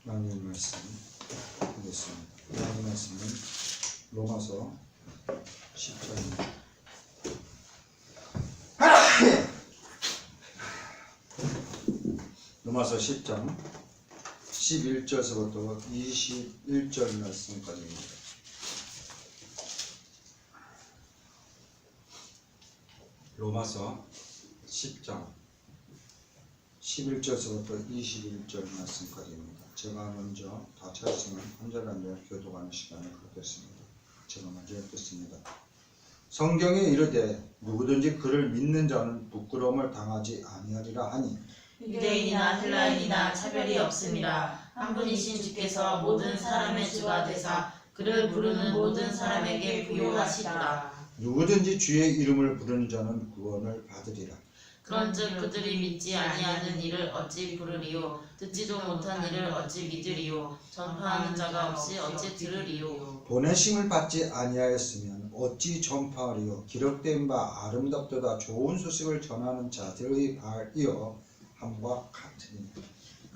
하나님 말씀 보겠습니다. 하나님 말씀은 로마서 10장입니다. 로마서 10장 11절서부터 21절 말씀까지입니다. 로마서 10장 11절서부터 21절 말씀까지입니다. 제가 먼저 다 찾으시면 한 절 한 절 교독하는 시간을 갖겠습니다. 제가 먼저 읽겠습니다. 성경에 이르되 누구든지 그를 믿는 자는 부끄러움을 당하지 아니하리라 하니 유대인이나 헬라인이나 차별이 없습니다. 한 분이신 주께서 모든 사람의 주가 되사 그를 부르는 모든 사람에게 부요하시다. 누구든지 주의 이름을 부르는 자는 구원을 받으리라. 그런즉 그들이 믿지 아니하는 이를 어찌 부르리요? 듣지도 못한 이를 어찌 믿으리요? 전파하는 자가 없이 어찌 들으리요? 보내심을 받지 아니하였으면 어찌 전파하리요? 기록된 바 아름답도다 좋은 소식을 전하는 자들의 발이여 함과 같으니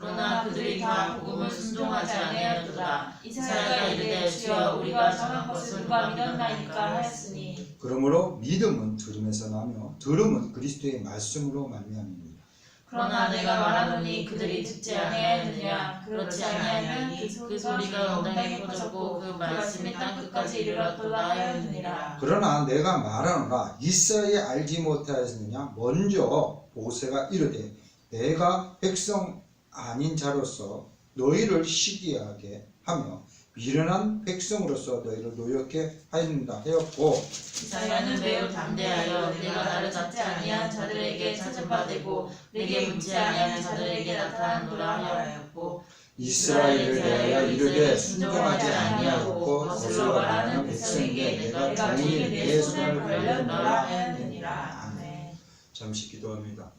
그러나 그들이 다 복음을 순종하지 아니하였도다. 이사야가 이르되 주여 우리가 전한 것을 누가 믿었나이까 하였으니 그러므로 믿음은 들음에서 나며 들음은 그리스도의 말씀으로 말미암습니다. 그러나 내가 말하노니 그들이 듣지 아니하였느냐? 그렇지 아니하면 그 소리가 온당에 퍼졌고 그 말씀이 땅 끝까지 이르렀도다 하였느니라. 그러나 내가 말하노라 이스라엘이 알지 못하였느냐? 먼저 모세가 이르되 내가 백성 아닌 자로서 너희를 시기하게 하며 미련한 백성으로서 너희를 노엽게 하였다 하였고 이사야는 매우 담대하여 내가 나를 찾지 아니한 자들에게 찾은 바 되고 내게 묻지 아니한 자들에게 나타나노라 하였고 이스라엘을 대하여 이르되 순종하지 아니하였고 거슬러 말하는 백성에게 내가 종일 내 손을 벌렸노라 하였느니라. 아멘. 잠시 기도합니다.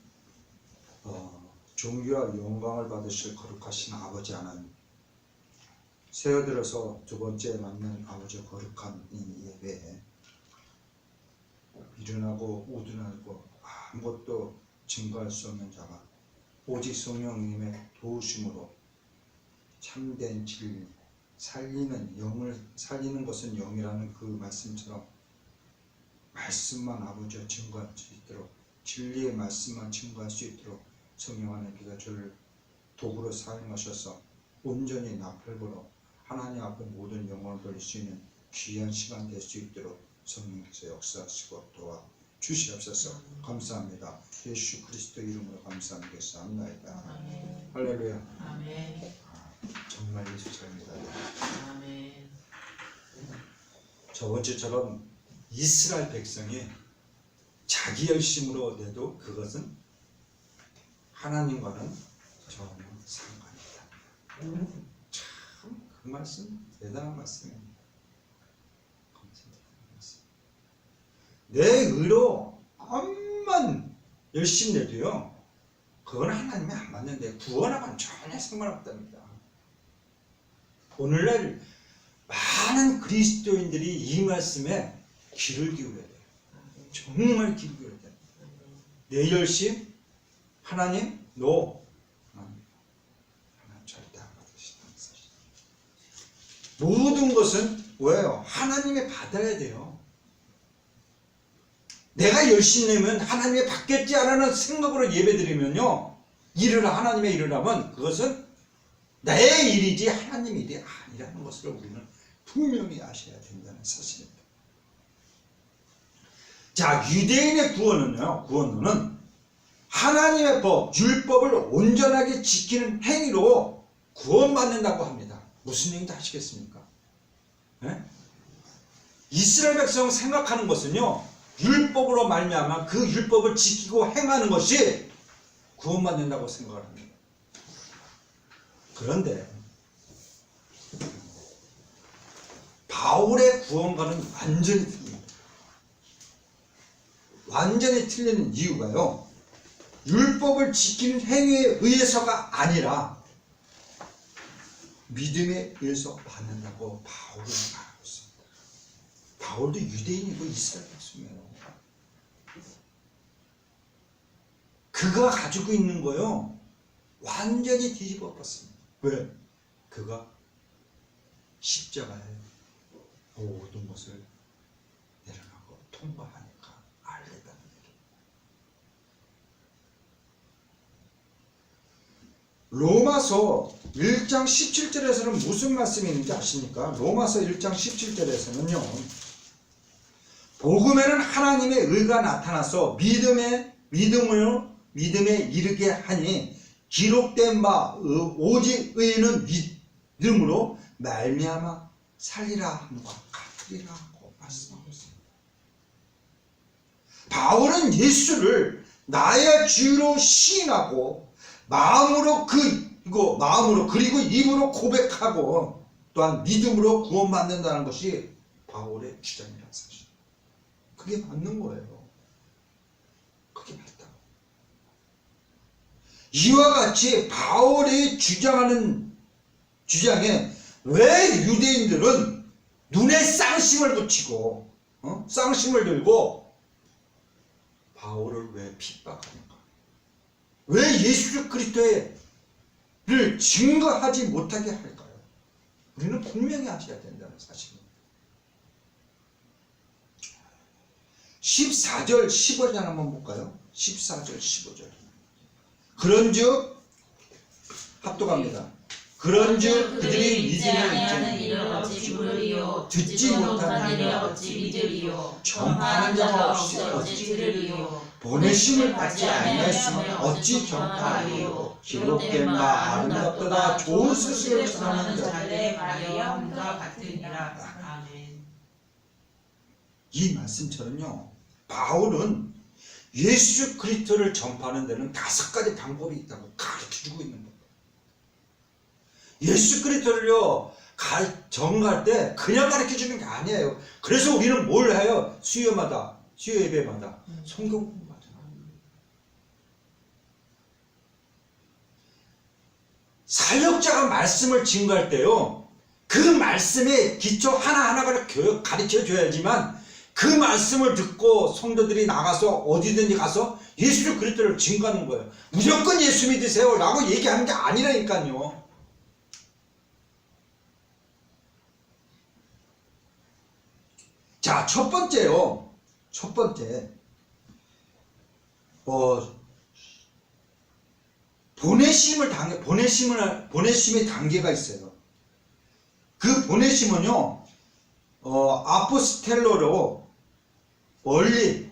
존귀와 영광을 받으실 거룩하신 아버지 하나님, 새어들어서 두 번째 맞는 아버지 거룩한 이 예배에 미련하고 우둔하고 아무것도 증거할 수 없는 자가 오직 성령님의 도우심으로 참된 진리, 살리는 영을 살리는 것은 영이라는 그 말씀처럼 말씀만 아버지와 증거할 수 있도록 진리의 말씀만 증거할 수 있도록 성령 하나님께서 저를 도구로 사용하셔서 온전히 나팔보러 하나님 앞에 모든 영광을 돌릴 수 있는 귀한 시간 될 수 있도록 성령께서 역사하시고 도와 주시옵소서. 감사합니다. 예수 그리스도 이름으로 감사하겠습니다. 아멘. 할렐루야. 아멘. 정말 예수 잘 믿어요. 아멘. 저번 주처럼 이스라엘 백성이 자기 열심으로 내도 그것은 하나님과는 전혀 상관이 없다. 참 그 말씀 대단한 말씀입니다. 내 의로 암만 열심히 내도요 그건 하나님이 안 맞는데 구원하고는 전혀 상관없답니다. 오늘날 많은 그리스도인들이 이 말씀에 귀를 기울여야 돼요. 정말 귀를 기울여야 돼요. 내 열심 하나님 하나님 절대 안 받으시는 사실. 모든 것은 뭐예요? 하나님이 받아야 돼요. 내가 열심히 내면 하나님이 받겠지 않는 생각으로 예배드리면요 하나님의 일을 하면 그것은 나의 일이지 하나님 일이 아니라는 것을 우리는 분명히 아셔야 된다는 사실입니다. 자, 유대인의 구원은 하나님의 법, 율법을 온전하게 지키는 행위로 구원받는다고 합니다. 무슨 얘기인지 아시겠습니까? 네? 이스라엘 백성 생각하는 것은요 율법으로 말미암아 그 율법을 지키고 행하는 것이 구원받는다고 생각을 합니다. 그런데 바울의 구원과는 완전히 틀립니다. 완전히 틀리는 이유가요 율법을 지키는 행위에 의해서가 아니라 믿음에 의해서 받는다고 바울은 말하고 있습니다. 바울도 유대인이고 이스라엘 백성이에요. 그가 가지고 있는 거요 완전히 뒤집어 엎었습니다. 왜? 그가 십자가에 모든 것을 내려놓고 통과하니까 알겠다는 얘기. 로마서 1장 17절에서는 무슨 말씀이 있는지 아십니까? 로마서 1장 17절에서는요, 복음에는 하나님의 의가 나타나서 믿음에 이르게 하니 기록된 바 오직 의인은 믿음으로 말미암아 살리라 함과 같으리라고 말씀하고 있습니다. 바울은 예수를 나의 주로 시인하고 마음으로 그리고 입으로 고백하고 또한 믿음으로 구원받는다는 것이 바울의 주장이라는 사실. 그게 맞는 거예요. 그게 맞다고. 이와 같이 바울이 주장에 왜 유대인들은 눈에 쌍심을 붙이고 쌍심을 들고 바울을 왜 핍박하는가? 왜 예수 그리스도를 증거하지 못하게 할까요? 우리는 분명히 하셔야 된다는 사실입니다. 14절 15절 한번 볼까요? 14절 15절. 그런즉 합독합니다. 그런즉 그들이 믿지 아니하는 일을 어찌 부르리요 듣지 못하는 일을 어찌 믿으리요 전파하는 자가 없이 어찌 들으리요 보내심을 받지 아니하였으면 어찌 전파하리요. 기록된 바 아름답도다 좋은 소식을 전하는 자들의 말이여함과 같으니라. 아멘. 이 말씀처럼요, 바울은 예수 그리스도를 전파하는 데는 5가지 방법이 있다고 가르쳐주고 있는 거예요. 예수 그리스도를요 전갈 때 그냥 가르쳐주는 게 아니에요. 그래서 우리는 뭘 해요? 수요 예배마다 성경 공부하잖아요. 사역자가 말씀을 증거할 때요, 그 말씀의 기초 하나하나를 가르쳐 줘야지만 그 말씀을 듣고 성도들이 나가서 어디든지 가서 예수 그리스도를 증거하는 거예요. 무조건 예수 믿으세요 라고 얘기하는 게 아니라니까요. 자, 첫 번째요. 첫 번째, 보내심의 단계가 있어요. 그 보내심은요, 아포스텔로로 멀리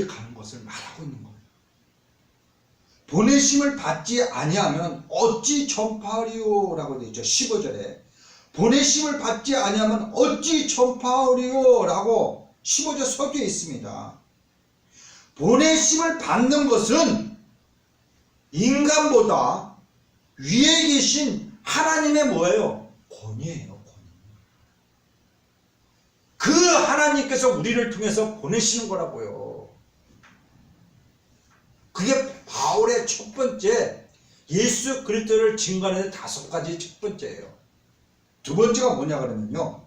가는 것을 말하고 있는 거예요. 보내심을 받지 아니하면 어찌 전파하리요라고 되어 있죠. 15절에 보내심을 받지 아니하면 어찌 전파하리요라고 15절 서두에 있습니다. 보내심을 받는 것은 인간보다 위에 계신 하나님의 뭐예요? 권위예요. 그 하나님께서 우리를 통해서 보내시는 거라고요. 그게 바울의 첫 번째, 예수 그리스도를 증거하는 5가지 첫 번째예요. 두 번째가 뭐냐 그러면요,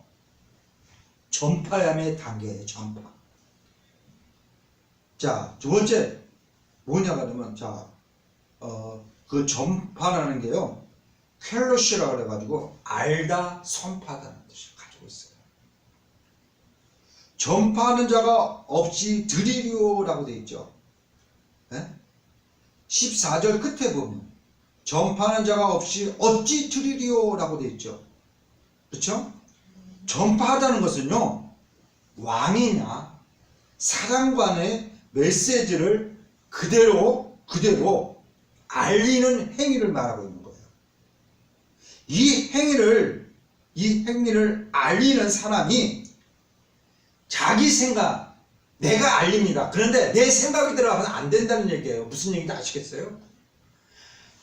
전파함의 단계예요. 전파. 자, 두 번째 뭐냐 그러면, 그 전파라는 게요, 켈로시라 그래가지고 알다 선파하다는 뜻을 가지고 있어요. 전파하는 자가 없이 드리리오라고 되어 있죠. 네? 14절 끝에 보면 전파하는 자가 없이 어찌 드리리오라고 되어 있죠. 그렇죠? 전파하다는 것은요, 왕이나 사장관의 메시지를 그대로 알리는 행위를 말하고 있는 거예요. 이 행위를 알리는 사람이 자기 생각, 내가 알립니다. 그런데 내 생각이 들어가면 안 된다는 얘기예요. 무슨 얘기인지 아시겠어요?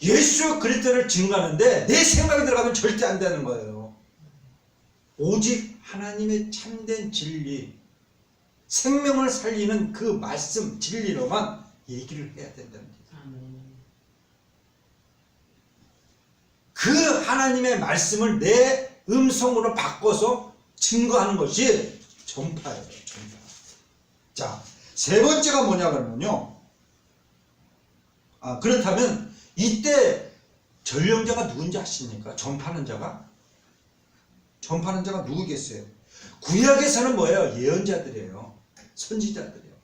예수 그리스도를 증거하는데 내 생각이 들어가면 절대 안 되는 거예요. 오직 하나님의 참된 진리, 생명을 살리는 그 말씀, 진리로만 얘기를 해야 된다는 얘기예요. 그 하나님의 말씀을 내 음성으로 바꿔서 증거하는 것이 전파예요. 전파. 자, 세 번째가 뭐냐 그러면요, 그렇다면 이때 전령자가 누군지 아십니까? 전파하는 자가? 전파하는 자가 누구겠어요? 구약에서는 뭐예요? 예언자들이에요. 선지자들이에요.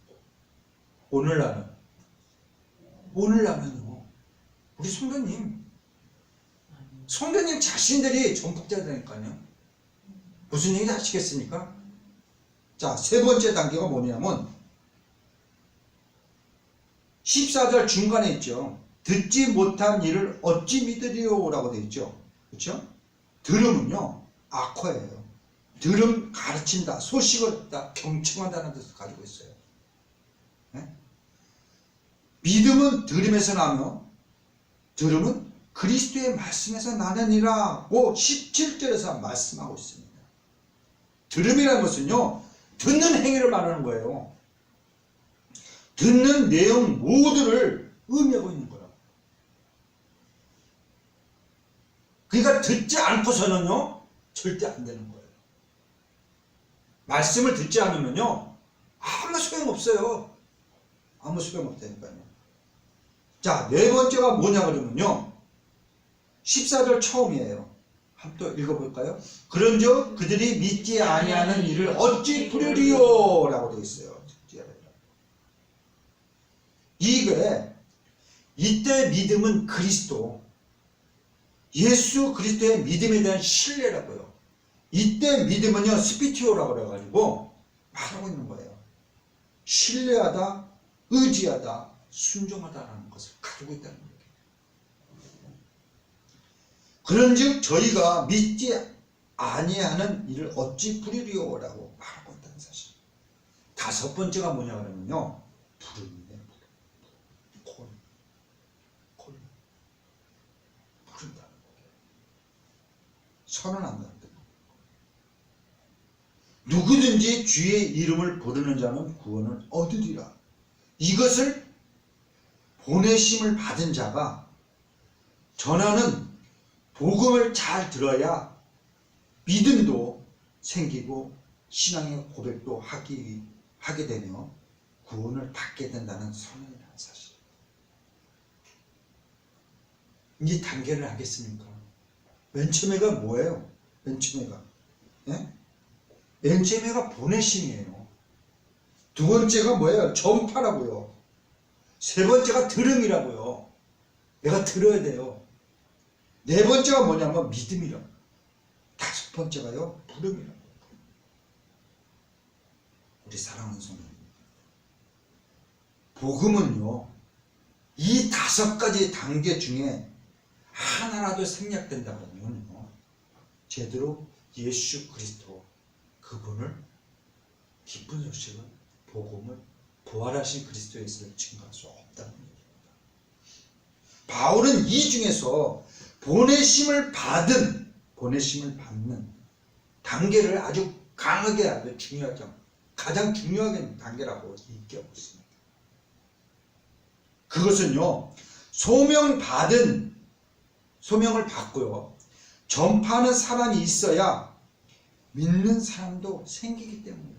오늘날은요, 우리 성도님 자신들이 전폭자라니까요. 무슨 얘기인지 아시겠습니까? 자, 세 번째 단계가 뭐냐면 14절 중간에 있죠. 듣지 못한 일을 어찌 믿으리요? 라고 되어 있죠. 그렇죠? 들음은요, 악화예요. 들음, 가르친다, 소식을 듣다, 경청한다는 뜻을 가지고 있어요. 네? 믿음은 들음에서 나며 들음은 그리스도의 말씀에서 나느니라고 17절에서 말씀하고 있습니다. 들음이라는 것은요, 듣는 행위를 말하는 거예요. 듣는 내용 모두를 의미하고 있는 거예요. 그러니까 듣지 않고서는요, 절대 안 되는 거예요. 말씀을 듣지 않으면요, 아무 소용없어요. 아무 소용없다니까요. 자, 네 번째가 뭐냐 그러면요, 14절 처음이에요. 한번 또 읽어볼까요? 그런즉 그들이 믿지 아니하는 일을 어찌 부르리요? 라고 되어 있어요. 이때 믿음은 그리스도, 예수 그리스도의 믿음에 대한 신뢰라고요. 이때 믿음은요, 스피티오라고 그래가지고 말하고 있는 거예요. 신뢰하다, 의지하다, 순종하다라는 것을 가지고 있다는 거예요. 그런즉 저희가 믿지 아니하는 일을 어찌 부리리요? 라고 말하고 있다는 사실. 다섯 번째가 뭐냐 그러면요, 부름이에요. 부른다는 거예요. 선언한다는 거예요. 누구든지 주의 이름을 부르는 자는 구원을 얻으리라. 이것을 보내심을 받은 자가 전하는 복음을 잘 들어야 믿음도 생기고 신앙의 고백도 하게 되며 구원을 받게 된다는 선언이라는 사실. 이 단계를 하겠습니까? 맨 처음에가 뭐예요? 맨 처음에가, 예? 맨 처음에가 보내심이에요. 두 번째가 뭐예요? 전파라고요. 세 번째가 들음이라고요. 내가 들어야 돼요. 네 번째가 뭐냐면 믿음이라고. 다섯 번째가요, 부름이라고. 우리 사랑하는 성도님, 복음은요, 이 다섯 가지 단계 중에 하나라도 생략된다면요, 제대로 예수 그리스도 그분을, 기쁜 소식을, 복음을, 부활하신 그리스도에서 증거할 수 없다는 얘기입니다. 바울은 이 중에서 보내심을 받는 단계를 아주 강하게, 아주 중요하죠. 가장 중요한 단계라고 얘기하고 있습니다. 그것은요, 소명을 받고요, 전파하는 사람이 있어야 믿는 사람도 생기기 때문이에요.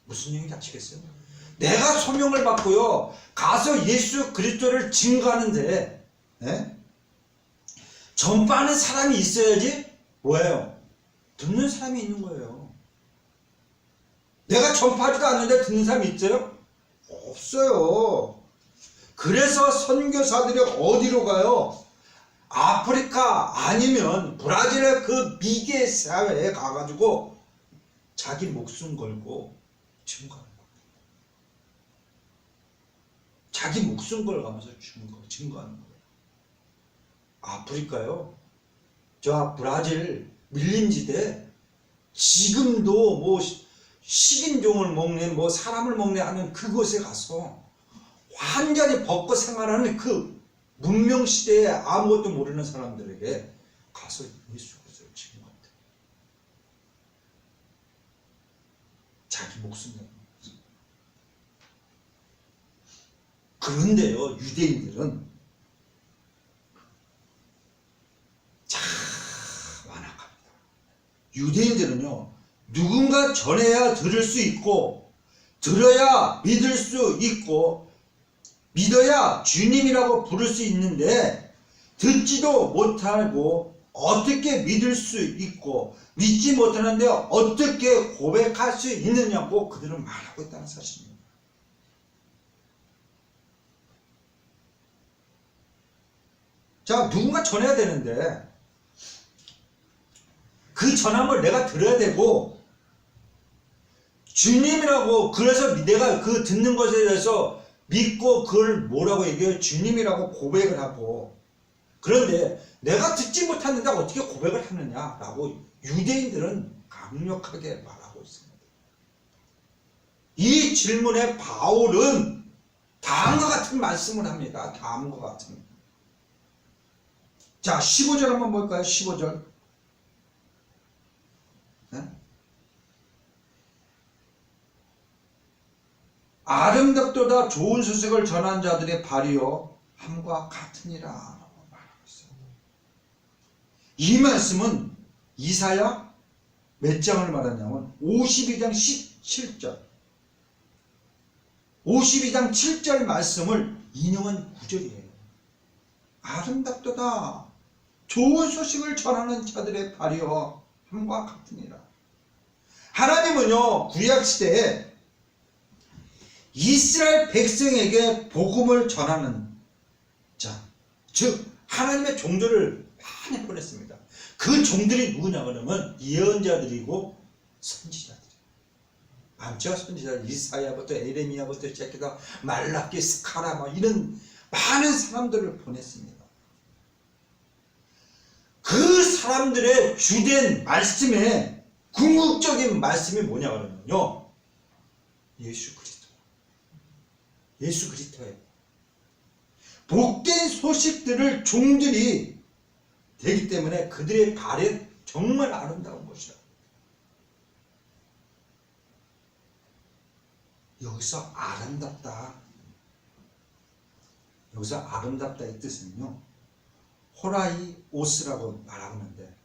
무슨 얘기인지 아시겠어요? 내가 소명을 받고요, 가서 예수 그리스도를 증거하는데, 예? 전파하는 사람이 있어야지 뭐예요? 듣는 사람이 있는 거예요. 내가 전파하지도 않는데 듣는 사람이 있어요? 없어요. 그래서 선교사들이 어디로 가요? 아프리카 아니면 브라질의 그 미개 사회에 가가지고 자기 목숨 걸고 증거하는 거예요. 자기 목숨 걸어가면서 증거하는 거예요. 아프리카요, 저 브라질 밀림지대, 지금도 뭐 식인종을 먹네, 뭐 사람을 먹네 하는 그곳에 가서 완전히 벗고 생활하는 그 문명시대에 아무것도 모르는 사람들에게 가서 예수 그리스도를 증거한다. 자기 목숨 내는 거죠. 그런데요, 유대인들은 유대인들은요, 누군가 전해야 들을 수 있고, 들어야 믿을 수 있고, 믿어야 주님이라고 부를 수 있는데, 듣지도 못하고 어떻게 믿을 수 있고 믿지 못하는데 어떻게 고백할 수 있느냐고 그들은 말하고 있다는 사실입니다. 자, 누군가 전해야 되는데 그 전함을 내가 들어야 되고 주님이라고, 그래서 내가 그 듣는 것에 대해서 믿고 그걸 뭐라고 얘기해요? 주님이라고 고백을 하고, 그런데 내가 듣지 못하는데 어떻게 고백을 하느냐라고 유대인들은 강력하게 말하고 있습니다. 이 질문에 바울은 다음과 같은 말씀을 합니다. 다음과 같은. 자, 15절 한번 볼까요? 15절. 네? 아름답도다 좋은 소식을 전한 자들의 발이요 함과 같으니라 라고 말하고 있어요. 이 말씀은 이사야 몇 장을 말하냐면 52장 17절 52장 7절 말씀을 인용한 구절이에요. 아름답도다 좋은 소식을 전하는 자들의 발이요 함과 같으니라. 하나님은요 구약시대에 이스라엘 백성에게 복음을 전하는 자, 즉 하나님의 종들을 많이 보냈습니다. 그 종들이 누구냐 그러면 예언자들이고 선지자들이에요. 많죠? 선지자들. 이사야부터 에레미야부터 시작해서 말라기, 스가랴 뭐 이런 많은 사람들을 보냈습니다. 그 사람들의 주된 말씀에 궁극적인 말씀이 뭐냐 그러면요 예수 그리스도. 예수 그리스도예요. 복된 소식들을 종들이 되기 때문에 그들의 발에 정말 아름다운 것이다. 여기서 아름답다. 여기서 아름답다의 뜻은요 호라이 오스라고 말하는데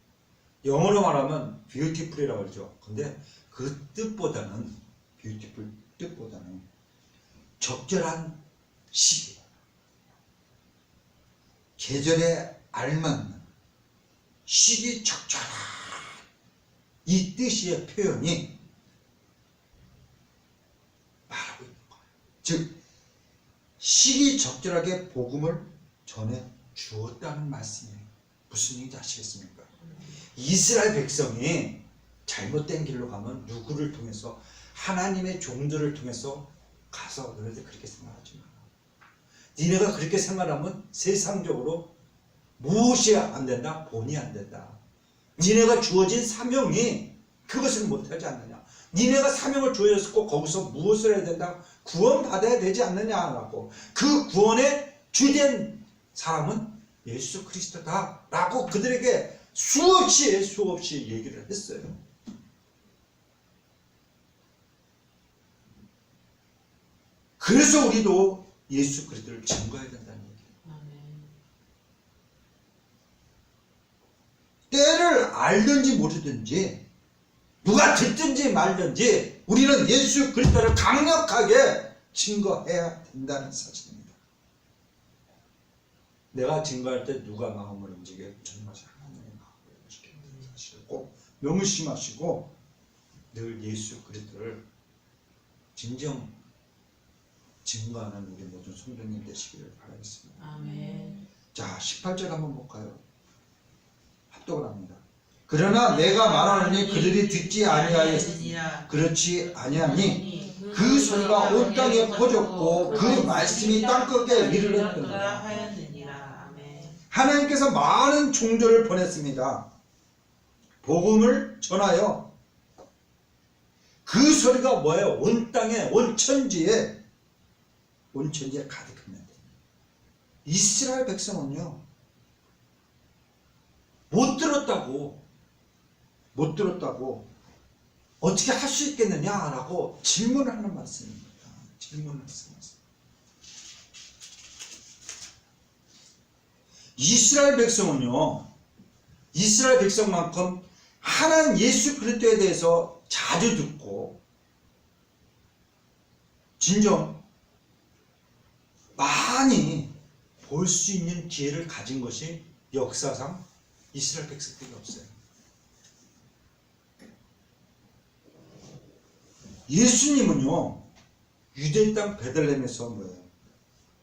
영어로 말하면 beautiful이라고 그러죠. 근데 그 뜻보다는 beautiful 뜻보다는 적절한 시기, 계절에 알맞는 시기 적절한 이 뜻의 표현이 말하고 있는 거예요. 즉 시기 적절하게 복음을 전해 주었다는 말씀이에요. 무슨 얘기인지 아시겠습니까? 이스라엘 백성이 잘못된 길로 가면 누구를 통해서 하나님의 종들을 통해서 가서 너희들 그렇게 생각하지 마. 니네가 그렇게 생각하면 세상적으로 무엇이 안 된다? 본이 안 된다. 니네가 주어진 사명이 그것을 못하지 않느냐. 니네가 사명을 주어졌고 거기서 무엇을 해야 된다? 구원받아야 되지 않느냐라고. 그 구원의 주된 사람은 예수 그리스도다 라고 그들에게 수없이 얘기를 했어요. 그래서 우리도 예수 그리스도를 증거해야 된다는 얘기예요. 때를 알든지 모르든지 누가 듣든지 말든지 우리는 예수 그리스도를 강력하게 증거해야 된다는 사실입니다. 내가 증거할 때 누가 마음을 움직여 정말 하나님의 마음을 움직이는 사실을 꼭 명심하시고 늘 예수 그리스도를 진정 증거하는 우리 모든 성도님 되시기를 바라겠습니다. 아멘. 자, 18절 한번 볼까요? 합독을 합니다. 그러나 내가 말하노니 그들이 듣지 아니하였으니 그렇지 아니하니 그 소리가 온 땅에 퍼졌고 그 말씀이 땅끝에 이르렀느니라. 하나님께서 많은 종들을 보냈습니다. 복음을 전하여 그 소리가 뭐예요? 온 땅에 온 천지에 가득합니다. 이스라엘 백성은요 못 들었다고 어떻게 할 수 있겠느냐라고 질문을 하는 말씀입니다. 질문을 하는 말씀. 이스라엘 백성은요 이스라엘 백성만큼 하나님 예수 그리스도에 대해서 자주 듣고 진정 많이 볼 수 있는 기회를 가진 것이 역사상 이스라엘 백성들이 없어요. 예수님은요, 유대 땅 베들레헴에서 뭐예요?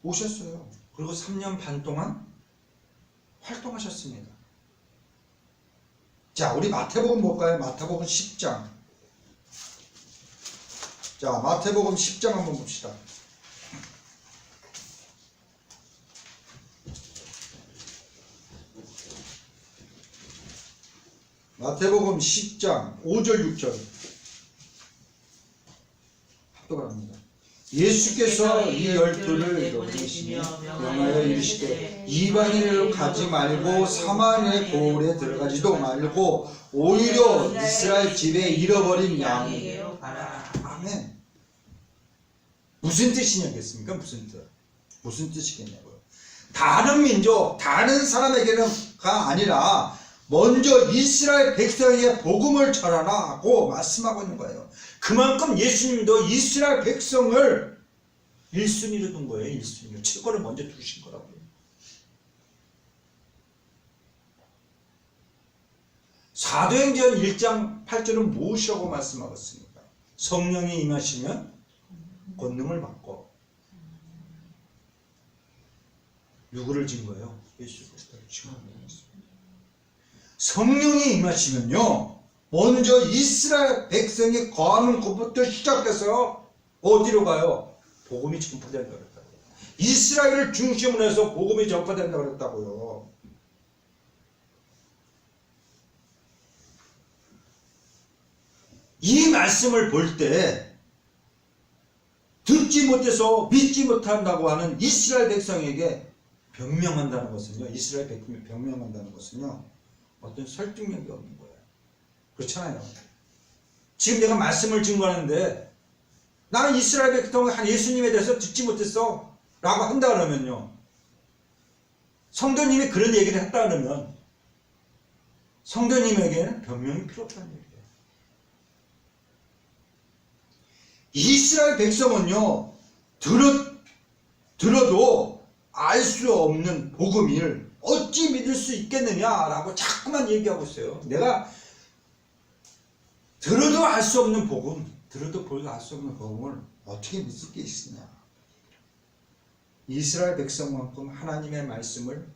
오셨어요. 그리고 3년 반 동안 활동하셨습니다. 자, 우리 마태복음 볼까요? 마태복음 10장. 자, 마태복음 10장 한번 봅시다. 마태복음 10장 5절 6절 합독합니다. 예수께서 이 12를 보내시며 명하여 이르시되 이방인으로 가지 말고 사마리아 고을에 들어가지도 말고 오히려 이스라엘 집에 잃어버린 양에게로 가라. 아멘. 무슨 뜻이냐겠습니까? 무슨 뜻이겠냐고요. 다른 민족, 다른 사람에게는가 아니라 먼저 이스라엘 백성에게 복음을 전하라 하고 말씀하고 있는 거예요. 그만큼 예수님도 이스라엘 백성을 1순위로 둔 거예요. 1순위로. 최고를 먼저 두신 거라고요. 사도행전 1장 8절은 무엇이라고 말씀하고 있습니까? 성령이 임하시면 권능을 받고. 누구를 진 거예요? 예수 그리스도를 진 거예요. 성령이 임하시면요, 먼저 이스라엘 백성이 거하는 곳부터 시작해서 어디로 가요? 복음이 전파된다고 그랬다고요. 이스라엘을 중심으로 해서 복음이 전파된다고 그랬다고요. 이 말씀을 볼 때 듣지 못해서 믿지 못한다고 하는 이스라엘 백성에게 변명한다는 것은요, 이스라엘 백성이 변명한다는 것은요, 어떤 설득력이 없는 거예요. 그렇잖아요. 지금 내가 말씀을 증거하는데 나는 이스라엘 백성 한 예수님에 대해서 듣지 못했어 라고 한다 그러면요, 성도님이 그런 얘기를 했다 그러면 성도님에게는 변명이 필요 없다는 얘기예요. 이스라엘 백성은요, 들어도 알 수 없는 복음을 어찌 믿을 수 있겠느냐라고 자꾸만 얘기하고 있어요. 내가 들어도 알 수 없는 복음, 들어도 보여도 알 수 없는 복음을 어떻게 믿을 게 있으냐. 이스라엘 백성만큼 하나님의 말씀을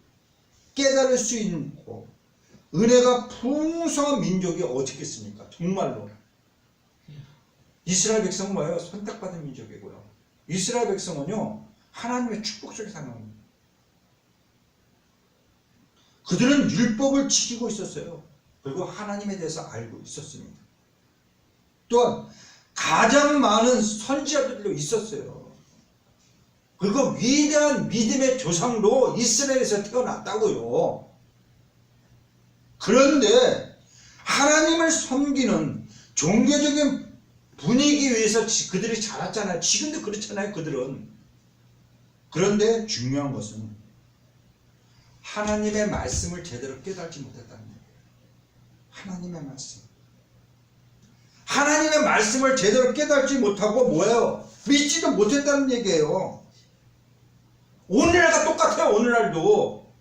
깨달을 수 있고 은혜가 풍성한 민족이 어디 있겠습니까? 정말로. 이스라엘 백성은 뭐예요? 선택받은 민족이고요. 이스라엘 백성은요, 하나님의 축복 속에 사는 겁니다. 그들은 율법을 지키고 있었어요. 그리고 하나님에 대해서 알고 있었습니다. 또한 가장 많은 선지자들도 있었어요. 그리고 위대한 믿음의 조상도 이스라엘에서 태어났다고요. 그런데 하나님을 섬기는 종교적인 분위기 위해서 그들이 자랐잖아요. 지금도 그렇잖아요, 그들은. 그런데 중요한 것은 하나님의 말씀을 제대로 깨닫지 못했다는 얘기예요. 하나님의 말씀. 하나님의 말씀을 제대로 깨닫지 못하고 뭐예요? 믿지도 못했다는 얘기예요. 오늘날과 똑같아요. 오늘날도.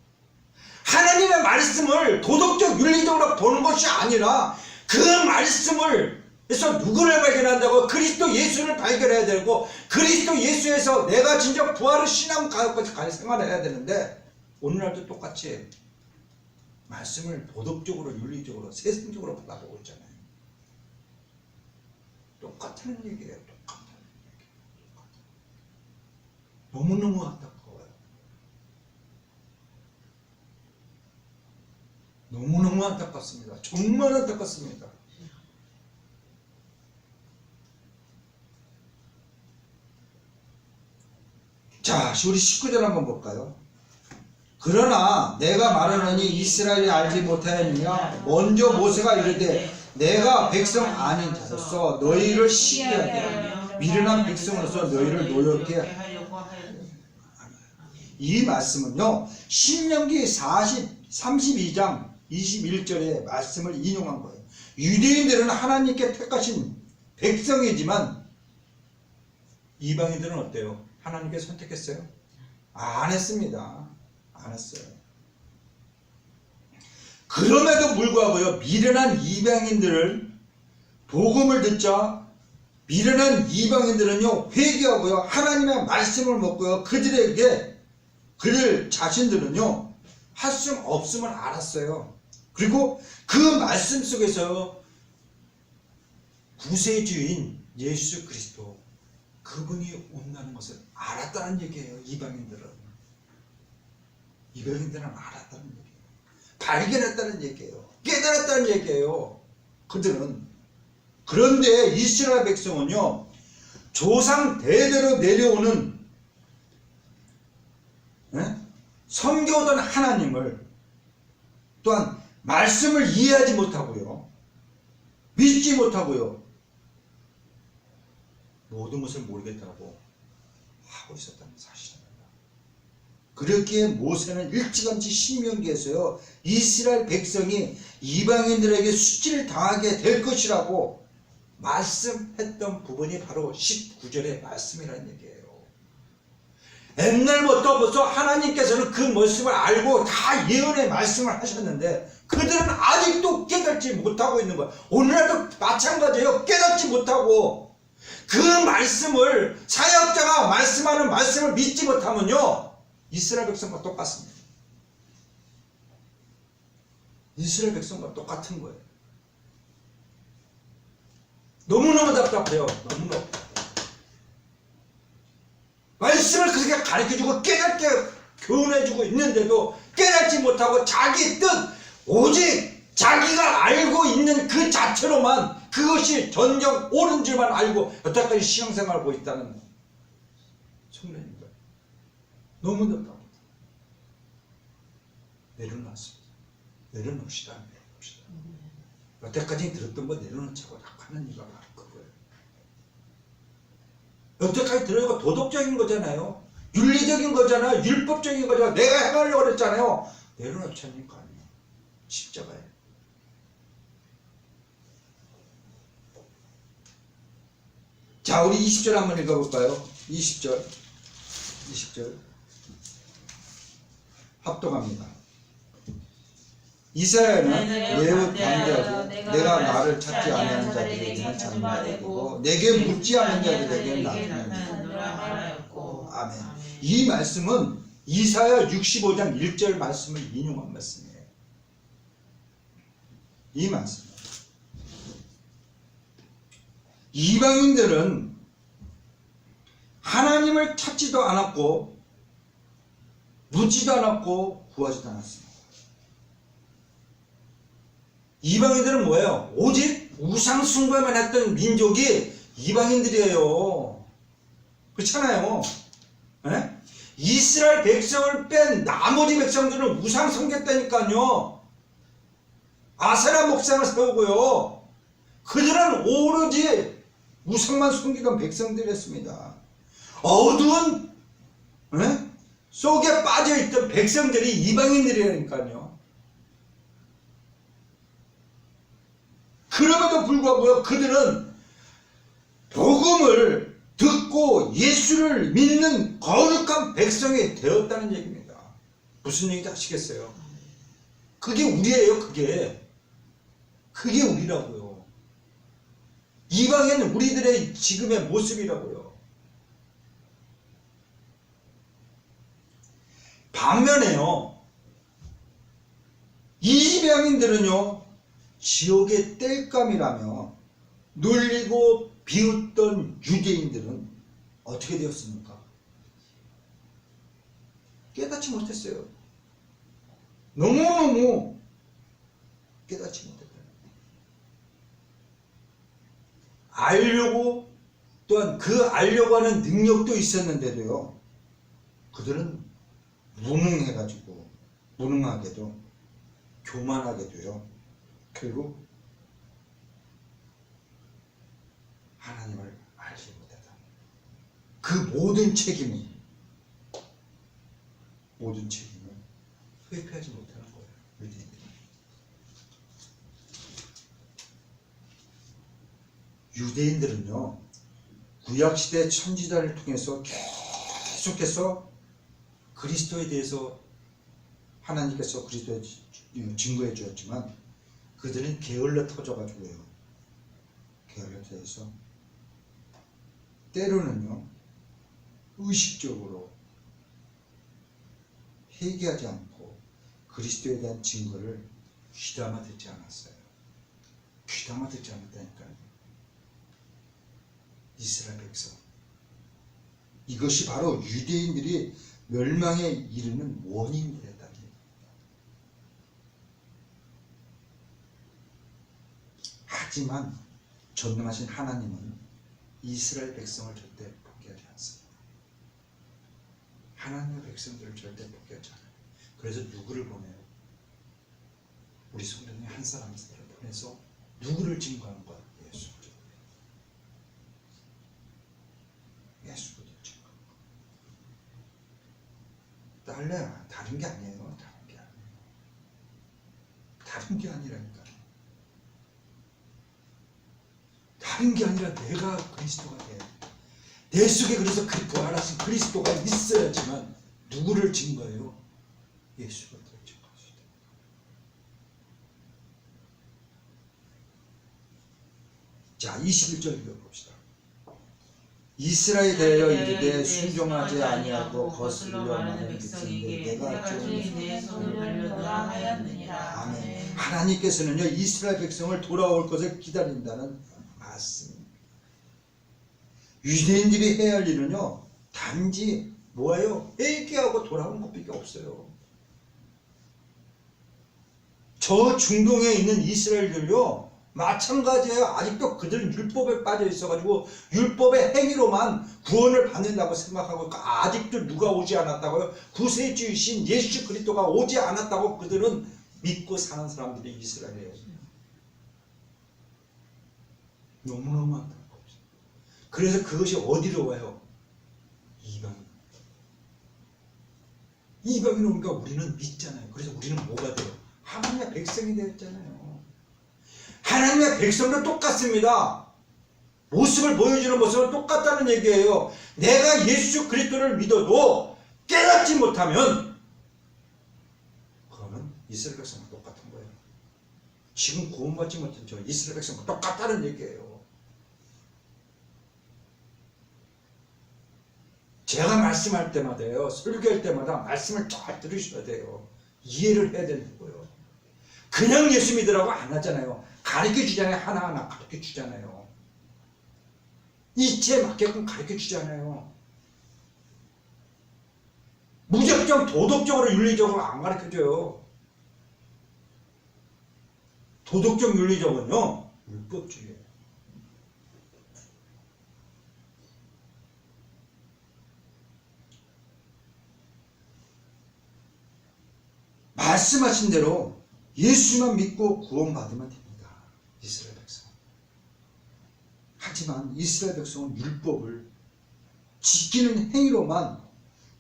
하나님의 말씀을 도덕적 윤리적으로 보는 것이 아니라 그 말씀을 그래서 누구를 발견한다고? 그리스도 예수를 발견해야 되고 그리스도 예수에서 내가 진짜 부활의 신앙 가지고 생활을 해야 되는데 오늘날도 똑같이 말씀을 도덕적으로 윤리적으로 세상적으로 바라보고 있잖아요. 똑같은 얘기예요. 똑같은 얘기. 너무너무 안타까워요. 너무너무 안타깝습니다. 정말 안타깝습니다. 자, 우리 19절 한번 볼까요? 그러나 내가 말하노니 이스라엘이 알지 못하였느냐? 먼저 모세가 이르되 내가 백성 아닌 자로서 너희를 시기하게 하며 미련한 백성으로서 너희를 노엽게 하려고 하였느냐. 이 말씀은요, 신명기 32장 21절의 말씀을 인용한 거예요. 유대인들은 하나님께 택하신 백성이지만 이방인들은 어때요? 하나님께 선택했어요? 안 했습니다. 않았어요. 그럼에도 불구하고요, 미련한 이방인들을 복음을 듣자 미련한 이방인들은요 회개하고요 하나님의 말씀을 먹고요 그들 자신들은요 할 수 없음을 알았어요. 그리고 그 말씀 속에서 구세주인 예수 그리스도 그분이 온다는 것을 알았다는 얘기예요. 이방인들은 알았다는 얘기예요. 발견했다는 얘기예요. 깨달았다는 얘기예요. 그들은. 그런데 이스라엘 백성은요 조상 대대로 내려오는 섬겨오던 하나님을 또한 말씀을 이해하지 못하고요 믿지 못하고요 모든 것을 모르겠다고 하고 있었다는 사실입니다. 그렇기에 모세는 일찌감치 신명기에서요 이스라엘 백성이 이방인들에게 수치를 당하게 될 것이라고 말씀했던 부분이 바로 19절의 말씀이라는 얘기예요. 옛날부터 벌써 하나님께서는 그 모습을 알고 다 예언의 말씀을 하셨는데 그들은 아직도 깨닫지 못하고 있는 거예요. 오늘날도 마찬가지예요. 깨닫지 못하고 그 말씀을 사역자가 말씀하는 말씀을 믿지 못하면요 이스라엘 백성과 똑같습니다. 이스라엘 백성과 똑같은 거예요. 너무너무 답답해요. 너무너무. 말씀을 그렇게 가르쳐주고 깨닫게 교훈해주고 있는데도 깨닫지 못하고 자기 뜻 오직 자기가 알고 있는 그 자체로만 그것이 전정 옳은 줄만 알고 여태까지 신앙생활하고 있다는 청년입니다. 너무 답답합니다. 내려놨습니다. 내려놓읍시다. 여태까지 들었던 거 내려놓자고 하는 이유가 바로 그거예요. 여태까지 들어가 도덕적인 거잖아요. 윤리적인 거잖아요. 율법적인 거잖아요. 내가 행하려고 그랬잖아요. 내려놓자는 거 아니에요. 십자가에. 자, 우리 20절 한번 읽어볼까요? 20절 합동합니다. 이사야는 매우 담대하고 내가 나를 찾지 아니하는 자들에게는 장마되고 내게 묻지 않는 자들에게는 나타나리라. 아멘. 이 말씀은 이사야 65장 1절 말씀을 인용한 말씀이에요. 이 말씀. 이방인들은 하나님을 찾지도 않았고 묻지도 않았고 구하지도 않았습니다. 이방인들은 뭐예요? 오직 우상숭배만 했던 민족이 이방인들이에요. 그렇잖아요. 네? 이스라엘 백성을 뺀 나머지 백성들은 우상 섬겼다니까요. 아세라 목상을 세우고요. 그들은 오로지 우상만 섬기던 백성들이었습니다. 어두운 속에 빠져있던 백성들이 이방인들이라니까요. 그럼에도 불구하고 그들은 복음을 듣고 예수를 믿는 거룩한 백성이 되었다는 얘기입니다. 무슨 얘기인지 아시겠어요? 그게 우리예요. 그게 우리라고요. 이방인 우리들의 지금의 모습이라고요. 반면에요, 이방인들은요 지옥의 땔감이라며 놀리고 비웃던 유대인들은 어떻게 되었습니까? 깨닫지 못했어요. 너무너무 깨닫지 못했다. 알려고, 또한 그 알려고 하는 능력도 있었는데도요 그들은 무능하게도 교만하게도요 결국 하나님을 알지 못했다. 그 모든 책임을 회피하지 못하는 거예요. 유대인들은요 구약시대 선지자를 통해서 계속해서 그리스도에 대해서 하나님께서 그리스도에 증거해 주었지만 그들은 게을러 터져가지고요. 게을러 터져서 때로는요 의식적으로 회개하지 않고 그리스도에 대한 증거를 귀담아 듣지 않았어요. 귀담아 듣지 않았다니까요. 이스라엘 백성. 이것이 바로 유대인들이 멸망에 이르는 원인이 됐다는 얘기입니다. 하지만 전능하신 하나님은 이스라엘 백성을 절대 포기하지 않습니다. 하나님의 백성들을 절대 포기하지 않아요. 그래서 누구를 보내요? 우리 성도님 한 사람을 보내서 누구를 증거하는 거야? 예수 그리스도. 예수 그리스도 증거하는 거. 달라요. 다른 게 아니에요. 다른 게 아니에요. 다른 게 아니라니까요. 다른 게 아니라 내가 그리스도가 돼. 내 속에 그래서 그 부활하신 그리스도가 있어야지만 누구를 증거해요? 예수 그리스도를 증거할 수 있다. 자, 21절 읽어봅시다. 이스라엘에 대하여 이르되 순종하지 아니하고 거슬러 말하는 백성에게 내가 주의 내 손을 벌려라 하였느니라. 아멘. 하나님께서는요 이스라엘 백성을 돌아올 것을 기다린다는 말씀입니다. 유대인들이 해야 할 일은요 단지 뭐예요? 회개하고 돌아오는 것밖에 없어요. 저 중동에 있는 이스라엘들요 마찬가지예요. 아직도 그들은 율법에 빠져 있어가지고 율법의 행위로만 구원을 받는다고 생각하고 아직도 누가 오지 않았다고요? 구세주이신 예수 그리스도가 오지 않았다고 그들은 믿고 사는 사람들이 이스라엘이에요. 너무너무 안타까워요. 그래서 그것이 어디로 와요? 이방인. 이방인 오니까 우리는 믿잖아요. 그래서 우리는 뭐가 돼요? 하나님의 백성이 되었잖아요. 하나님의 백성도 똑같습니다. 모습을 보여주는 모습은 똑같다는 얘기예요. 내가 예수 그리스도를 믿어도 깨닫지 못하면 그러면 이스라엘 백성과 똑같은 거예요. 지금 구원받지 못한 저 이스라엘 백성과 똑같다는 얘기예요. 제가 말씀할 때마다요, 설교할 때마다 말씀을 잘 들으셔야 돼요. 이해를 해야 되는 거예요. 그냥 예수 믿으라고 안 하잖아요. 가르쳐 주잖아요. 하나하나 가르쳐 주잖아요. 이치에 맞게끔 가르쳐 주잖아요. 무작정 도덕적으로 윤리적으로 안 가르쳐 줘요. 도덕적 윤리적은요 율법주의예요. 말씀하신 대로 예수만 믿고 구원받으면 됩니다. 이스라엘 백성. 하지만 이스라엘 백성은 율법을 지키는 행위로만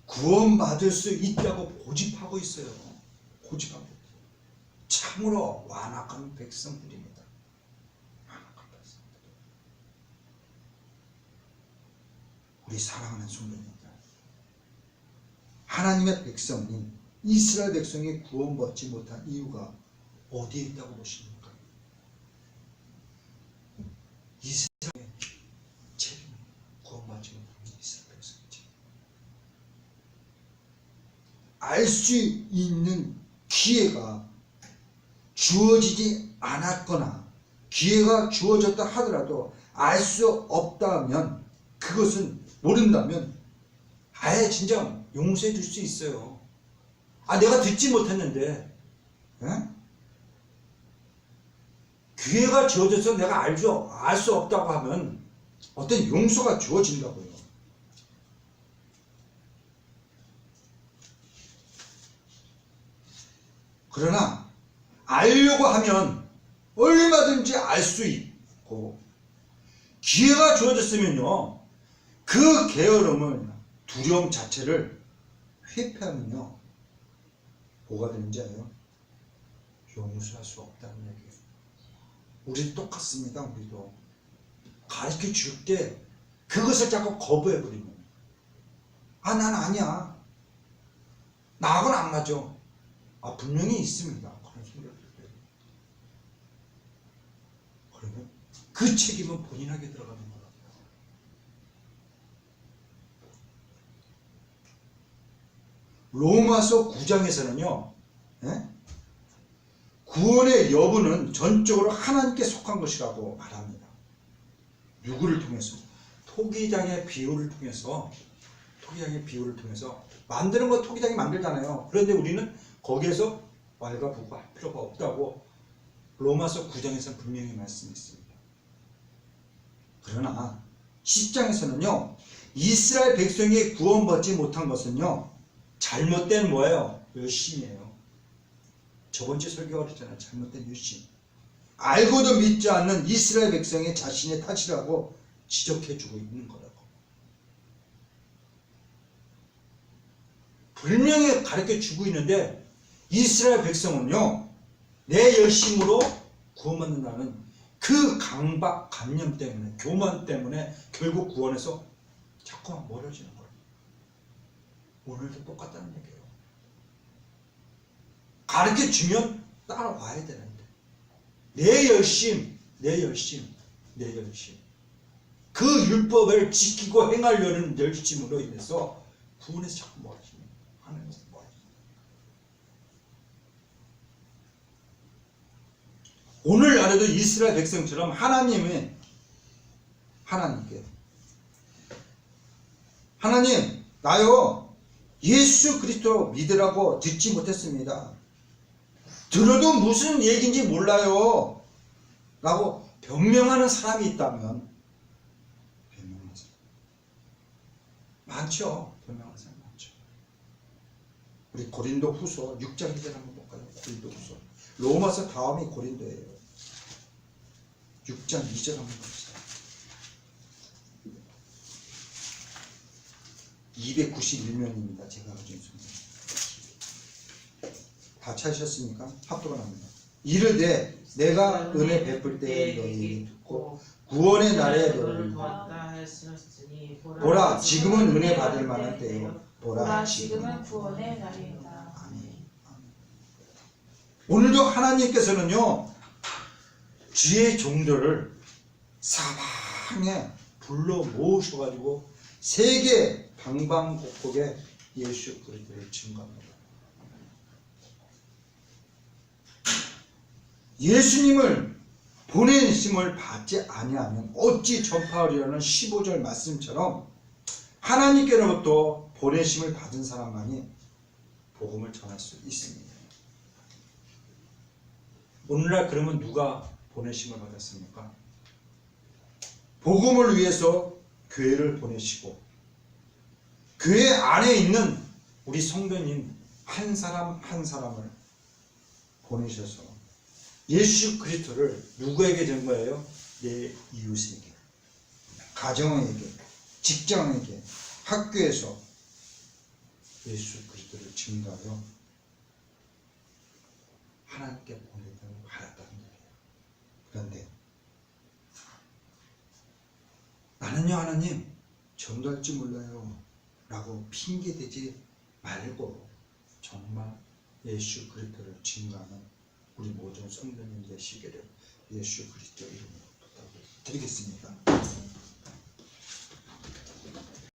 구원받을 수 있다고 고집하고 있어요. 고집하고 있어요. 참으로 완악한 백성들입니다. 완악한 백성들. 우리 사랑하는 성도님들, 하나님의 백성이 이스라엘 백성이 구원받지 못한 이유가 어디에 있다고 보십니까? 이스라엘의 죄, 구원받지 못한 이스라엘 백성의 죄. 알 수 있는 기회가 주어지지 않았거나 기회가 주어졌다 하더라도 알 수 없다면, 그것은 모른다면 아예 진짜 용서해 줄 수 있어요. 아, 내가 듣지 못했는데 에? 기회가 주어져서 내가 알 수 없다고 하면 어떤 용서가 주어진다고요. 그러나 알려고 하면 얼마든지 알 수 있고, 기회가 주어졌으면요 그 게으름을, 두려움 자체를 회피하면요 뭐가 되는지 알아요? 용서할 수 없다는 얘기예요. 우리도 똑같습니다. 우리도 가르쳐 줄 때 그것을 자꾸 거부해버리면, 아, 난 아니야, 나하고는 안 맞아, 분명히 있습니다. 그런 생각들. 그러면 그 책임은 본인에게 들어가는 거예요. 로마서 9장에서는요, 구원의 여부는 전적으로 하나님께 속한 것이라고 말합니다. 누구를 통해서? 토기장의 비유를 통해서 만드는 거 토기장이 만들잖아요. 그런데 우리는 거기에서 왈가부가 할 필요가 없다고 로마서 9장에서 분명히 말씀했습니다. 그러나 10장에서는요, 이스라엘 백성이 구원받지 못한 것은요, 잘못된 뭐예요? 열심이에요. 저번주에 설교가 그랬잖아요. 잘못된 열심. 알고도 믿지 않는 이스라엘 백성의 자신의 탓이라고 지적해주고 있는 거라고. 분명히 가르쳐주고 있는데 이스라엘 백성은요, 내 열심으로 구원받는다는 그 강박관념 때문에, 교만 때문에 결국 구원에서 자꾸만 멀어지는 거예요. 오늘도 똑같다는 얘기예요. 가르쳐주면 따라와야 되는데 내 열심. 그 율법을 지키고 행하려는 열심으로 인해서 구원에서 자꾸 멀어지는 거예요. 하나님에서 멀어지는 거예요. 오늘날에도 이스라엘 백성처럼 하나님께 하나님, 나요 예수 그리스도 믿으라고 듣지 못했습니다. 들어도 무슨 얘기인지 몰라요 라고 변명하는 사람이 있다면, 변명하는 사람 많죠. 변명하는 사람 많죠. 우리 고린도 후서 6장 2절 한번 볼까요? 고린도 후서. 로마서 다음이 고린도예요. 6장 2절 한번 봅시다. 291면입니다. 제가 가진 순간. 다 찾으셨습니까? 합도가 납니다. 이르되 내가 은혜 베풀 때에 너희에게 듣고 구원의 날에 너희를 도왔다 하였으니 보라 지금은 은혜 받을 만한 때요. 보라 지금은 구원의 날이다. 아멘. 오늘도 하나님께서는요, 주의 종들을 사방에 불러 모으셔가지고 세계 방방곡곡에 예수 그리스도를 증거합니다. 예수님을 보내심을 받지 아니하면 어찌 전파하려는 15절 말씀처럼 하나님께로부터 보내심을 받은 사람만이 복음을 전할 수 있습니다. 오늘날 그러면 누가 보내심을 받았습니까? 복음을 위해서 교회를 보내시고 교회 안에 있는 우리 성도님 한 사람 한 사람을 보내셔서 예수 그리스도를 누구에게 준 거예요? 내 이웃에게, 가정에게, 직장에게, 학교에서 예수 그리스도를 증거하여 하나님께 보내다고 하였다는 얘기예요. 그런데 나는요 하나님 전도할 줄 몰라요 라고 핑계대지 말고 정말 예수 그리스도를 증거하는 우리 모든 성도님 되시기를 예수 그리스도 이름으로 부탁드리겠습니다.